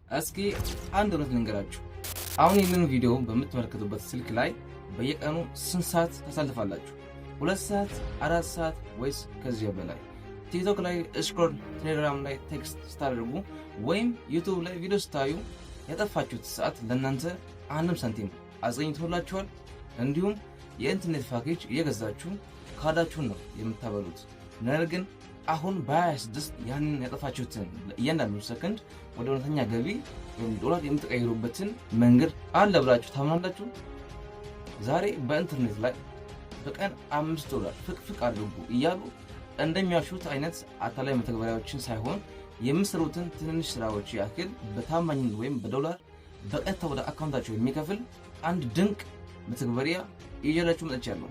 እስኪ አንድ እውነት ልንገራችሁ። አሁን ይህንን ቪዲዮ በምትመለከቱበት ስልክ ላይ በየቀኑ ስንት ሰዓት ታሳልፋላችሁ? 2 ሰዓት፣ 4 ሰዓት ወይስ ከዚያ በላይ? ቲክቶክ ላይ ስክሮል፣ ቴሌግራም ላይ ቴክስት ስታደርጉ ወይም ዩቱብ ላይ ቪዲዮ ስታዩ ያጠፋችሁት ሰዓት ለእናንተ አንድም ሳንቲም አስገኝቶላችኋል? እንዲሁም የኢንተርኔት ፓኬጅ እየገዛችሁ ካርዳችሁን ነው የምታበሉት። ነገር ግን አሁን በ26 ያንን ያጠፋችሁትን እያንዳንዱ ሰከንድ ወደ እውነተኛ ገቢ ወይም ዶላር የምትቀይሩበትን መንገድ አለ ብላችሁ ታምናላችሁ? ዛሬ በኢንተርኔት ላይ በቀን $5 ፍቅፍቅ አድርጉ እያሉ እንደሚያሹት አይነት አታላይ መተግበሪያዎችን ሳይሆን የምትሰሩትን ትንንሽ ስራዎች ያክል በታማኝነት ወይም በዶላር በቀጥታ ወደ አካውንታቸው የሚከፍል አንድ ድንቅ መተግበሪያ ይዤላችሁ መጥቻለሁ።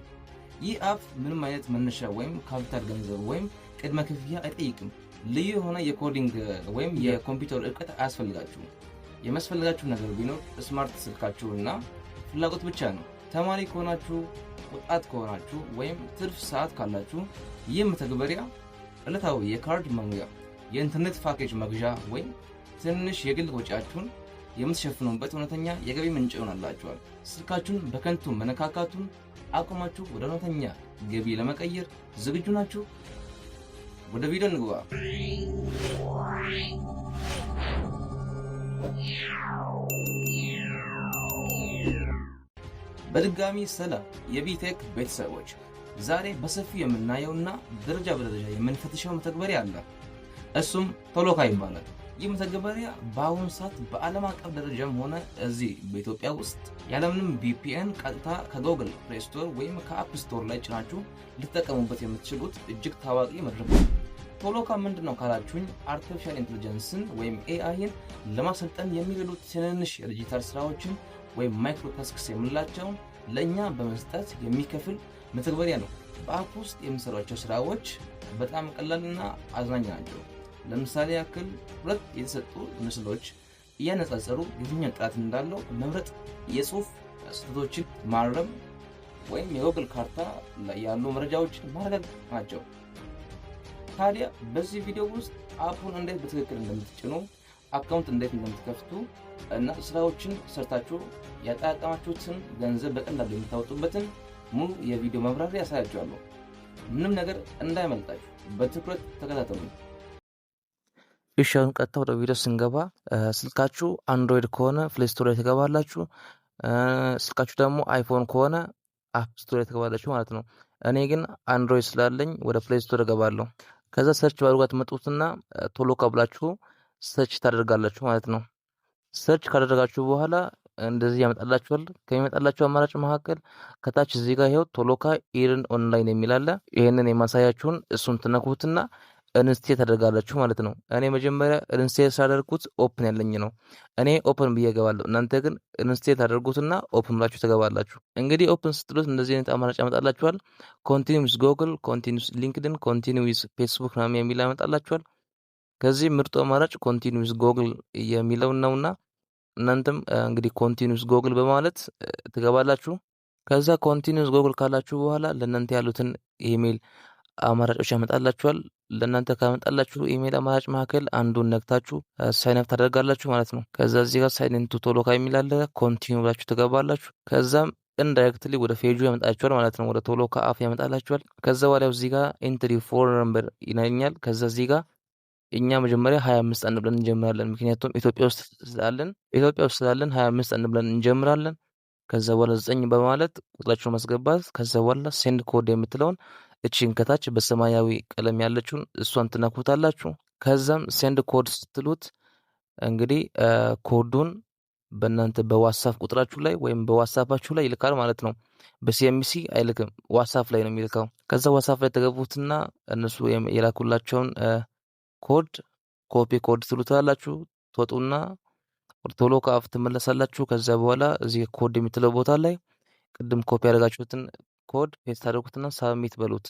ይህ አፕ ምንም አይነት መነሻ ወይም ካፒታል ገንዘብ ወይም ቅድመ ክፍያ አይጠይቅም። ልዩ የሆነ የኮዲንግ ወይም የኮምፒውተር እውቀት አያስፈልጋችሁም። የሚያስፈልጋችሁ ነገር ቢኖር ስማርት ስልካችሁና ፍላጎት ብቻ ነው። ተማሪ ከሆናችሁ፣ ወጣት ከሆናችሁ ወይም ትርፍ ሰዓት ካላችሁ ይህ መተግበሪያ ዕለታዊ የካርድ መሙያ፣ የኢንተርኔት ፓኬጅ መግዣ ወይም ትንሽ የግል ወጪያችሁን የምትሸፍኑበት እውነተኛ የገቢ ምንጭ ይሆናላችኋል። ስልካችሁን በከንቱ መነካካቱን አቁማችሁ ወደ እውነተኛ ገቢ ለመቀየር ዝግጁ ናችሁ? ወደ ቪዲዮ እንግባ። በድጋሚ ሰላም የቢቴክ ቤተሰቦች፣ ዛሬ በሰፊው የምናየውና ደረጃ በደረጃ የምንፈትሸው መተግበሪያ አለ። እሱም ቶሎካ ይባላል። ይህ መተግበሪያ በአሁኑ ሰዓት በዓለም አቀፍ ደረጃም ሆነ እዚህ በኢትዮጵያ ውስጥ ያለምንም ቪፒኤን ቀጥታ ከጎግል ፕሌይ ስቶር ወይም ከአፕ ስቶር ላይ ጭናችሁ ልትጠቀሙበት የምትችሉት እጅግ ታዋቂ መድረክ ነው። ቶሎካ ምንድን ነው ካላችሁኝ፣ አርቲፊሻል ኢንቴሊጀንስን ወይም ኤአይን ለማሰልጠን የሚረዱ ትንንሽ የዲጂታል ስራዎችን ወይም ማይክሮ ታስክስ የምንላቸውን ለእኛ በመስጠት የሚከፍል መተግበሪያ ነው። በአፕ ውስጥ የሚሰሯቸው ስራዎች በጣም ቀላልና አዝናኝ ናቸው። ለምሳሌ ያክል ሁለት የተሰጡ ምስሎች እያነጻጸሩ የትኛው ጥራት እንዳለው መምረጥ፣ የጽሁፍ ስህተቶችን ማረም ወይም የጎግል ካርታ ላይ ያሉ መረጃዎችን ማረጋገጥ ናቸው። ታዲያ በዚህ ቪዲዮ ውስጥ አፑን እንዴት በትክክል እንደምትጭኑ፣ አካውንት እንዴት እንደምትከፍቱ እና ስራዎችን ሰርታችሁ ያጠራቀማችሁትን ገንዘብ በቀላሉ የምታወጡበትን ሙሉ የቪዲዮ ማብራሪያ ያሳያችኋለሁ። ምንም ነገር እንዳይመልጣችሁ በትኩረት ተከታተሉ። እሺ፣ አሁን ቀጥታ ወደ ቪዲዮ ስንገባ ስልካችሁ አንድሮይድ ከሆነ ፕሌይ ስቶር ላይ ትገባላችሁ። ስልካችሁ ደግሞ አይፎን ከሆነ አፕ ስቶር ላይ ትገባላችሁ ማለት ነው። እኔ ግን አንድሮይድ ስላለኝ ወደ ፕሌይ ስቶር እገባለሁ። ከዛ ሰርች ባሩ ጋር ትመጡትና ቶሎካ ብላችሁ ሰርች ታደርጋላችሁ ማለት ነው። ሰርች ካደረጋችሁ በኋላ እንደዚህ ያመጣላችኋል። ከሚመጣላችሁ አማራጭ መካከል ከታች እዚህ ጋር ይኸው ቶሎካ ኢርን ኦንላይን የሚል አለ። ይሄንን የማሳያችሁን እሱን ትነኩትና ኢንስቴል ታደርጋላችሁ ማለት ነው። እኔ መጀመሪያ ኢንስቴል ሳደርጉት ኦፕን ያለኝ ነው። እኔ ኦፕን ብዬ እገባለሁ። እናንተ ግን ኢንስቴል ታደርጉትና ኦፕን ብላችሁ ትገባላችሁ። እንግዲህ ኦፕን ስትሉት እንደዚህ አይነት አማራጭ ያመጣላችኋል። ኮንቲኒው ዊዝ ጎግል፣ ኮንቲኒው ዊዝ ሊንክድን፣ ኮንቲኒው ዊዝ ፌስቡክ ምናምን የሚል ያመጣላችኋል። ከዚህ ምርጡ አማራጭ ኮንቲኒው ዊዝ ጎግል የሚለው ነውና እናንተም እንግዲህ ኮንቲኒው ዊዝ ጎግል በማለት ትገባላችሁ። ከዛ ኮንቲኒው ዊዝ ጎግል ካላችሁ በኋላ ለእናንተ ያሉትን ኢሜል አማራጮች ያመጣላችኋል። ለእናንተ ካመጣላችሁ ኢሜል አማራጭ መካከል አንዱን ነክታችሁ ሳይን አፕ ታደርጋላችሁ ማለት ነው። ከዛ እዚህ ጋር ሳይን ኢን ቱ ቶሎካ የሚል አለ። ኮንቲኒው ብላችሁ ትገባላችሁ። ከዛም ኢንዳይሬክትሊ ወደ ፔጁ ያመጣችኋል ማለት ነው። ወደ ቶሎካ አፕ ያመጣላችኋል። ከዛ በኋላ እዚህ ጋር ኢንትሪ ፎን ነምበር ይነኛል። ከዛ እዚህ ጋር እኛ መጀመሪያ 25 አንድ ብለን እንጀምራለን። ምክንያቱም ኢትዮጵያ ውስጥ ስላለን 25 አንድ ብለን እንጀምራለን። ከዛ በኋላ 9 በማለት ቁጥራችሁን ማስገባት። ከዛ በኋላ ሴንድ ኮድ የምትለውን እቺን ከታች በሰማያዊ ቀለም ያለችውን እሷን ትነኩታላችሁ። ከዛም ሴንድ ኮድ ስትሉት እንግዲህ ኮዱን በእናንተ በዋትስአፕ ቁጥራችሁ ላይ ወይም በዋትስአፓችሁ ላይ ይልካል ማለት ነው። በሲኤምሲ አይልክም፣ ዋትስአፕ ላይ ነው የሚልካው። ከዛ ዋትስአፕ ላይ ተገቡትና እነሱ የላኩላቸውን ኮድ ኮፒ ኮድ ትሉታላችሁ። ትወጡና ቶሎካ አፕ ትመለሳላችሁ። ከዛ በኋላ እዚህ ኮድ የምትለው ቦታ ላይ ቅድም ኮፒ ያደረጋችሁትን ኮድ ፔስት አድርጉትና ሳብሚት በሉት።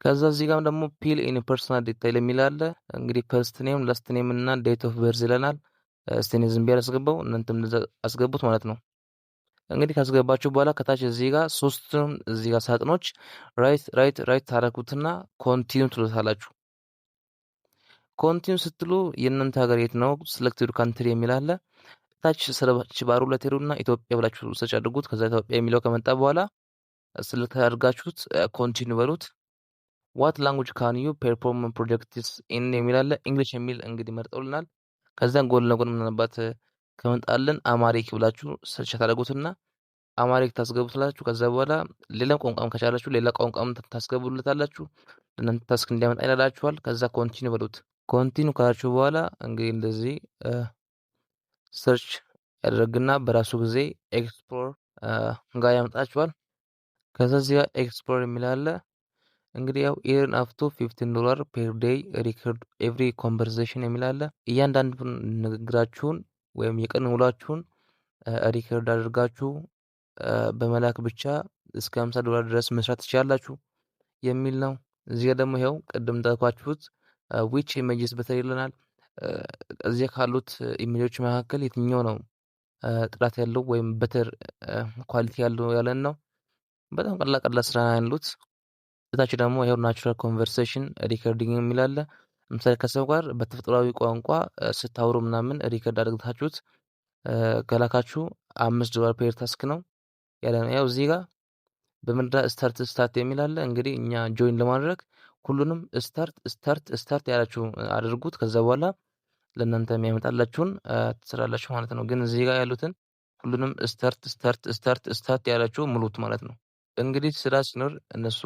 ከዛ እዚህ ጋር ደግሞ ፊል ኢን ፐርሰናል ዲቴይል የሚል አለ። እንግዲህ ፈርስት ኔም፣ ላስት ኔም እና ዴት ኦፍ በርዝ ይለናል። እስቲ እኔ ዝም ብዬ አስገባው፣ እናንተም አስገቡት ማለት ነው። እንግዲህ ካስገባችሁ በኋላ ከታች እዚህ ጋር ሶስቱም እዚህ ጋር ሳጥኖች ራይት ታረጉትና ኮንቲኒው ትሉታላችሁ። ኮንቲኒው ስትሉ የእናንተ ሀገር የት ነው? select your country የሚል አለ። ታች ስለባች ባሩ ላይ ትሄዱና ኢትዮጵያ ብላችሁ ሰርች አድርጉት። ከዛ ኢትዮጵያ የሚለው ከመጣ በኋላ select አድርጋችሁት ኮንቲኒው በሉት። ዋት ላንጉጅ ካን ዩ ፐርፎርም ፕሮጀክትስ ኢን የሚል አለ። እንግሊሽ የሚል እንግዲህ መርጠውልናል። ከዛን ጎን ለጎን ምናልባት ከመጣልን አማሪክ ብላችሁ ሰርች ታደርጉትና አማሪክ ታስገቡታላችሁ። ከዛ በኋላ ሌላ ቋንቋም ከቻላችሁ ሌላ ቋንቋም ታስገቡለታላችሁ። ለእናንተ ታስክ እንዲያመጣ ይላችኋል። ከዛ ኮንቲኒው በሉት። ኮንቲኒው ካላችሁ በኋላ እንግዲህ እንደዚህ ሰርች ያደርግና በራሱ ጊዜ ኤክስፕሎር ጋር ያመጣችኋል። ከዛ እዚህ ጋር ኤክስፕሎር የሚል አለ። እንግዲህ ያው ኢርን አፕ ቱ $15 ፔር ዴይ ሪከርድ ኤቭሪ ኮንቨርሴሽን የሚል አለ። እያንዳንዱን ንግግራችሁን ወይም የቀን ውሏችሁን ሪከርድ አድርጋችሁ በመላክ ብቻ እስከ $50 ድረስ መስራት ትችላላችሁ የሚል ነው። እዚህ ጋር ደግሞ ይኸው ቅድም እንዳልኳችሁት ዊች ኢሜጅስ በተር ይለናል። እዚህ ካሉት ኢሜጆች መካከል የትኛው ነው ጥራት ያለው ወይም በተር ኳሊቲ ያለው ያለን ነው። በጣም ቀላል ስራ ያሉት። እታች ደግሞ ይኸው ናቹራል ኮንቨርሴሽን ሪከርዲንግ የሚል አለ። ለምሳሌ ከሰው ጋር በተፈጥሯዊ ቋንቋ ስታወሩ ምናምን ሪከርድ አድርጋችሁት ከላካችሁ $5 ፔር ታስክ ነው ያለ ነው። ያው እዚህ ጋር በምድራ ስታርት የሚል አለ። እንግዲህ እኛ ጆይን ለማድረግ ሁሉንም ስታርት ያላችሁ አድርጉት። ከዛ በኋላ ለእናንተ የሚያመጣላችሁን ትሰራላችሁ ማለት ነው። ግን እዚህ ጋር ያሉትን ሁሉንም ስታርት ያላችሁ ሙሉት ማለት ነው። እንግዲህ ስራ ሲኖር እነሱ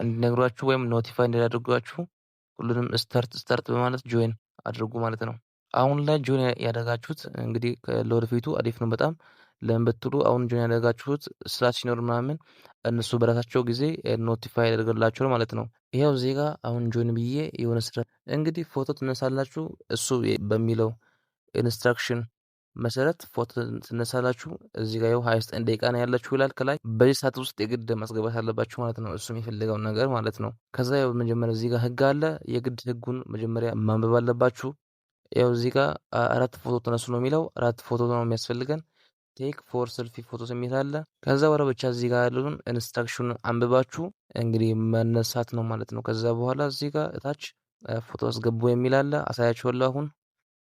እንዲነግሯችሁ ወይም ኖቲፋይ እንዲያደርጓችሁ ሁሉንም ስታርት በማለት ጆይን አድርጉ ማለት ነው። አሁን ላይ ጆይን ያደረጋችሁት እንግዲህ ለወደፊቱ አሪፍ ነው በጣም። ለምን ብትሉ አሁን ጆይን ያደረጋችሁት ስራ ሲኖር ምናምን እነሱ በራሳቸው ጊዜ ኖቲፋይ ያደርግላችኋል ማለት ነው። ይሄው እዚህ ጋር አሁን ጆይን ብዬ የሆነ ስራ እንግዲህ ፎቶ ትነሳላችሁ። እሱ በሚለው ኢንስትራክሽን መሰረት ፎቶ ትነሳላችሁ። እዚህ ጋር ይኸው 29 ደቂቃ ነው ያላችሁ ይላል ከላይ። በዚህ ሰዓት ውስጥ የግድ ማስገባት አለባችሁ ማለት ነው። እሱ የሚፈልገው ነገር ማለት ነው። ከዛ ያው መጀመሪያ እዚህ ጋር ህግ አለ። የግድ ህጉን መጀመሪያ ማንበብ አለባችሁ። ያው እዚህ ጋር 4 ፎቶ ተነሱ ነው የሚለው። 4 ፎቶ ነው የሚያስፈልገን። ቴክ ፎር ሰልፊ ፎቶስ የሚል አለ። ከዛ በኋላ ብቻ እዚህ ጋር ያሉትን ኢንስትራክሽን አንብባችሁ እንግዲህ መነሳት ነው ማለት ነው። ከዛ በኋላ እዚህ ጋር እታች ፎቶ አስገቡ የሚል አለ። አሳያችኋለሁ አሁን።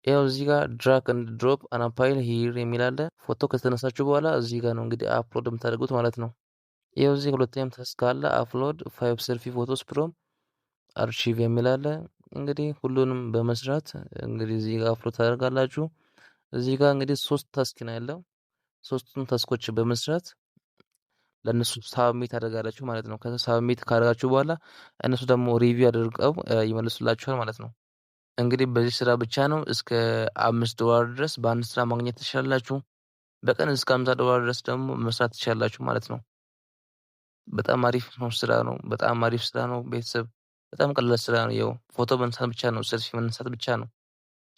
ያው እዚህ ጋር ድራግ ኤንድ ድሮፕ አን ፋይል ሂር የሚል አለ። ፎቶ ከተነሳችሁ በኋላ እዚህ ጋር ነው እንግዲህ አፕሎድ የምታደርጉት ማለት ነው። ያው እዚህ ሁለተኛም ታስክ አለ። አፕሎድ 5 ሰልፊ ፎቶስ ፍሮም አርቺቭ የሚል አለ። እንግዲህ ሁሉንም በመስራት እንግዲህ እዚህ ጋር አፕሎድ ታደርጋላችሁ። እዚህ ጋር እንግዲህ 3 ታስክ ነው ያለው። 3ቱን ታስኮች በመስራት ለእነሱ ሳብሚት ታደርጋላችሁ ማለት ነው። ከዛ ሳብሚት ካደረጋችሁ በኋላ እነሱ ደግሞ ሪቪው አድርገው ይመልሱላችኋል ማለት ነው። እንግዲህ በዚህ ስራ ብቻ ነው እስከ $5 ድረስ በአንድ ስራ ማግኘት ትችላላችሁ። በቀን እስከ $50 ድረስ ደግሞ መስራት ትችላላችሁ ማለት ነው። በጣም አሪፍ ነው ስራ ነው። በጣም አሪፍ ስራ ነው ቤተሰብ። በጣም ቀላል ስራ ነው። ያው ፎቶ መነሳት ብቻ ነው፣ ሰልፊ መነሳት ብቻ ነው።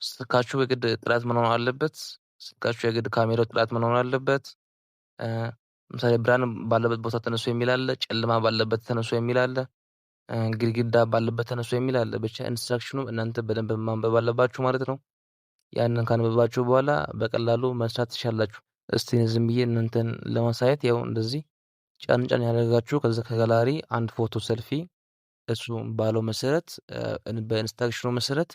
ስልካችሁ የግድ ጥራት መሆን አለበት። ስልካችሁ የግድ ካሜራው ጥራት መሆን አለበት። ለምሳሌ ብርሃን ባለበት ቦታ ተነሱ የሚል አለ። ጨለማ ባለበት ተነሱ የሚል አለ። ግድግዳ ባለበት ተነሱ የሚል አለ። ብቻ ኢንስትራክሽኑ እናንተ በደንብ ማንበብ አለባችሁ ማለት ነው። ያንን ካነበባችሁ በኋላ በቀላሉ መስራት ትችላላችሁ። እስቲ ዝም ብዬ እናንተን ለማሳየት ያው እንደዚህ ጫን ያደርጋችሁ ከዛ ከጋላሪ አንድ ፎቶ ሰልፊ እሱ ባለው መሰረት በኢንስትራክሽኑ መሰረት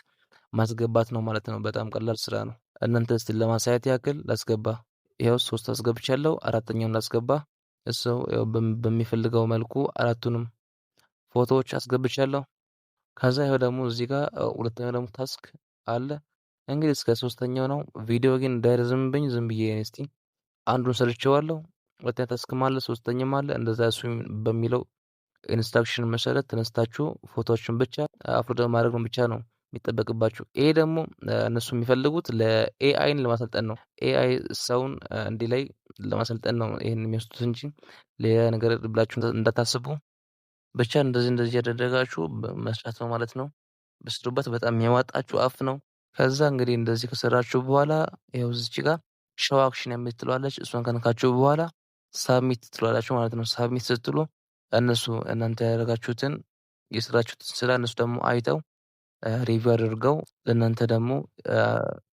ማስገባት ነው ማለት ነው። በጣም ቀላል ስራ ነው። እናንተ እስቲ ለማሳየት ያክል ላስገባ። ይኸው 3 አስገብቻለሁ። አራተኛውን ላስገባ። እሱ በሚፈልገው መልኩ አራቱንም ፎቶዎች አስገብቻለሁ። ከዛ ይኸው ደግሞ እዚህ ጋር ሁለተኛው ደግሞ ታስክ አለ። እንግዲህ እስከ 3ኛው ነው። ቪዲዮ ግን እንዳይረዝምብኝ ዝም ብዬ እስቲ አንዱን ሰርቼዋለሁ። ሁለተኛ ታስክም አለ፣ 3ኛም አለ። እንደዛ እሱ በሚለው ኢንስትራክሽን መሰረት ተነስታችሁ ፎቶዎችን ብቻ አፕሎድ ማድረግ ነው ብቻ ነው የሚጠበቅባችሁ። ይሄ ደግሞ እነሱ የሚፈልጉት ለኤአይን ለማሰልጠን ነው። ኤአይ ሰውን እንዲህ ላይ ለማሰልጠን ነው ይሄን የሚወስዱት እንጂ ሌላ ነገር ብላችሁ እንዳታስቡ። ብቻ እንደዚህ ያደረጋችሁ መስራት ነው ማለት ነው። ብስሩበት። በጣም የሚያዋጣችሁ አፍ ነው። ከዛ እንግዲህ እንደዚህ ከሰራችሁ በኋላ ይኸው እዚች ጋር ሾው አክሽን የምትለዋለች። እሷን ከነካችሁ በኋላ ሳብሚት ትሏላችሁ ማለት ነው። ሳብሚት ስትሉ እነሱ እናንተ ያደረጋችሁትን የሰራችሁትን ስራ እነሱ ደግሞ አይተው ሪቪው አድርገው ለእናንተ ደግሞ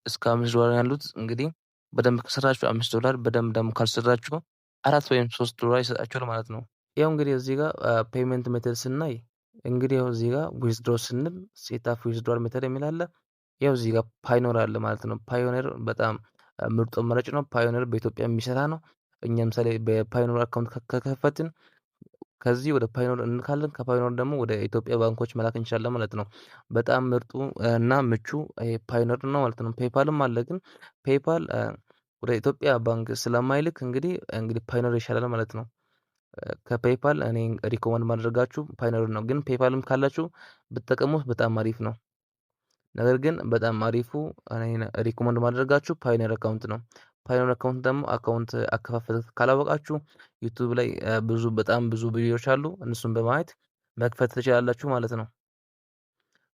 እስከ $5 ያሉት እንግዲህ በደንብ ከሰራችሁ $5፣ በደንብ ደግሞ ካልሰራችሁ $4 ወይም $3 ይሰጣችኋል ማለት ነው። ያው እንግዲህ እዚህ ጋር ፔመንት ሜተድ ስናይ እንግዲህ ያው እዚህ ጋር ዊዝድሮ ስንል ሴት አፕ ዊዝድሮዋል ሜተድ የሚል አለ። ያው እዚህ ጋር ፓዮኒር አለ ማለት ነው። ፓዮኒር በጣም ምርጡ አማራጭ ነው። ፓዮኒር በኢትዮጵያ የሚሰራ ነው። እኛ ምሳሌ በፓዮኒር አካውንት ከከፈትን ከዚህ ወደ ፓዮኒር እንልካለን። ከፓዮኒር ደግሞ ወደ ኢትዮጵያ ባንኮች መላክ እንችላለን ማለት ነው። በጣም ምርጡ እና ምቹ ፓዮኒር ነው ማለት ነው። ፔይፓልም አለ፣ ግን ፔይፓል ወደ ኢትዮጵያ ባንክ ስለማይልክ እንግዲህ ፓዮኒር ይሻላል ማለት ነው። ከፔይፓል እኔ ሪኮመንድ ማድረጋችሁ ፓዮኒር ነው። ግን ፔይፓልም ካላችሁ ብትጠቀሙት በጣም አሪፍ ነው። ነገር ግን በጣም አሪፉ እኔ ሪኮመንድ ማድረጋችሁ ፓዮኒር አካውንት ነው። ፓዮኒር አካውንት ደግሞ አካውንት አከፋፈት ካላወቃችሁ ዩቲዩብ ላይ በጣም ብዙ ቪዲዮዎች አሉ። እነሱን በማየት መክፈት ትችላላችሁ ማለት ነው።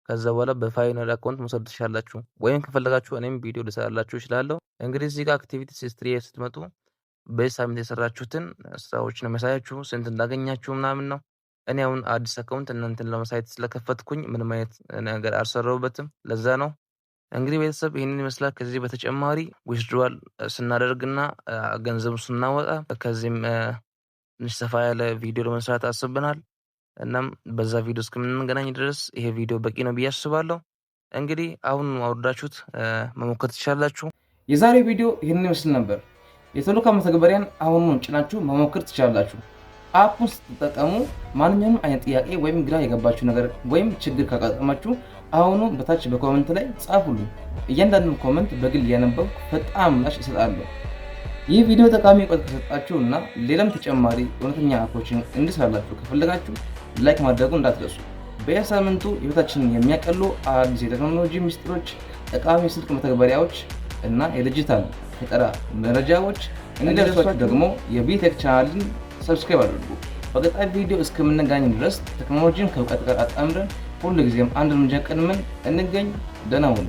ከዛ በኋላ በፓዮኒር አካውንት መውሰድ ትችላላችሁ። ወይም ከፈለጋችሁ እኔም ቪዲዮ ልሰራላችሁ እችላለሁ። እንግዲህ እዚህ ጋር አክቲቪቲስ ሂስትሪ ስትመጡ በዚህ ሳምንት የሰራችሁትን ስራዎች ነው የሚያሳያችሁ፣ ስንት እንዳገኛችሁ ምናምን ነው። እኔ አሁን አዲስ አካውንት እናንተን ለማሳየት ስለከፈትኩኝ ምንም አይነት ነገር አልሰራሁበትም፣ ለዛ ነው። እንግዲህ ቤተሰብ ይህንን ይመስላል። ከዚህ በተጨማሪ ዊዝድሮዋል ስናደርግና ገንዘቡ ስናወጣ ከዚህም ትንሽ ሰፋ ያለ ቪዲዮ ለመስራት አስበናል። እናም በዛ ቪዲዮ እስከምንገናኝ ድረስ ይሄ ቪዲዮ በቂ ነው ብዬ አስባለሁ። እንግዲህ አሁን አወርዳችሁት መሞከር ትችላላችሁ። የዛሬ ቪዲዮ ይህንን ይመስል ነበር። የቶሎካ መተግበሪያን አሁኑን ጭናችሁ መሞከር ትችላላችሁ። አፑን ስትጠቀሙ ማንኛውም አይነት ጥያቄ ወይም ግራ የገባችሁ ነገር ወይም ችግር ካጋጠማችሁ አሁኑ በታች በኮመንት ላይ ጻፉልኝ። እያንዳንዱን ኮመንት በግል እያነበብኩ ፈጣን ምላሽ እሰጣለሁ። ይህ ቪዲዮ ጠቃሚ እውቀት ከሰጣችሁ እና ሌላም ተጨማሪ እውነተኛ አፖችን እንድሰራላችሁ ከፈለጋችሁ ላይክ ማድረጉ እንዳትረሱ። በየሳምንቱ ህይወታችንን የሚያቀሉ አዲስ የቴክኖሎጂ ሚስጥሮች፣ ጠቃሚ ስልክ መተግበሪያዎች እና የዲጂታል ፈጠራ መረጃዎች እንዲደርሷችሁ ደግሞ የቢቴክ ቻናልን ሰብስክራይብ አድርጉ። በቀጣይ ቪዲዮ እስከምንገናኝ ድረስ ቴክኖሎጂን ከእውቀት ጋር አጣምረን ሁልጊዜም አንድ እርምጃ ቀድመን እንገኝ። ደህና ሁኑ።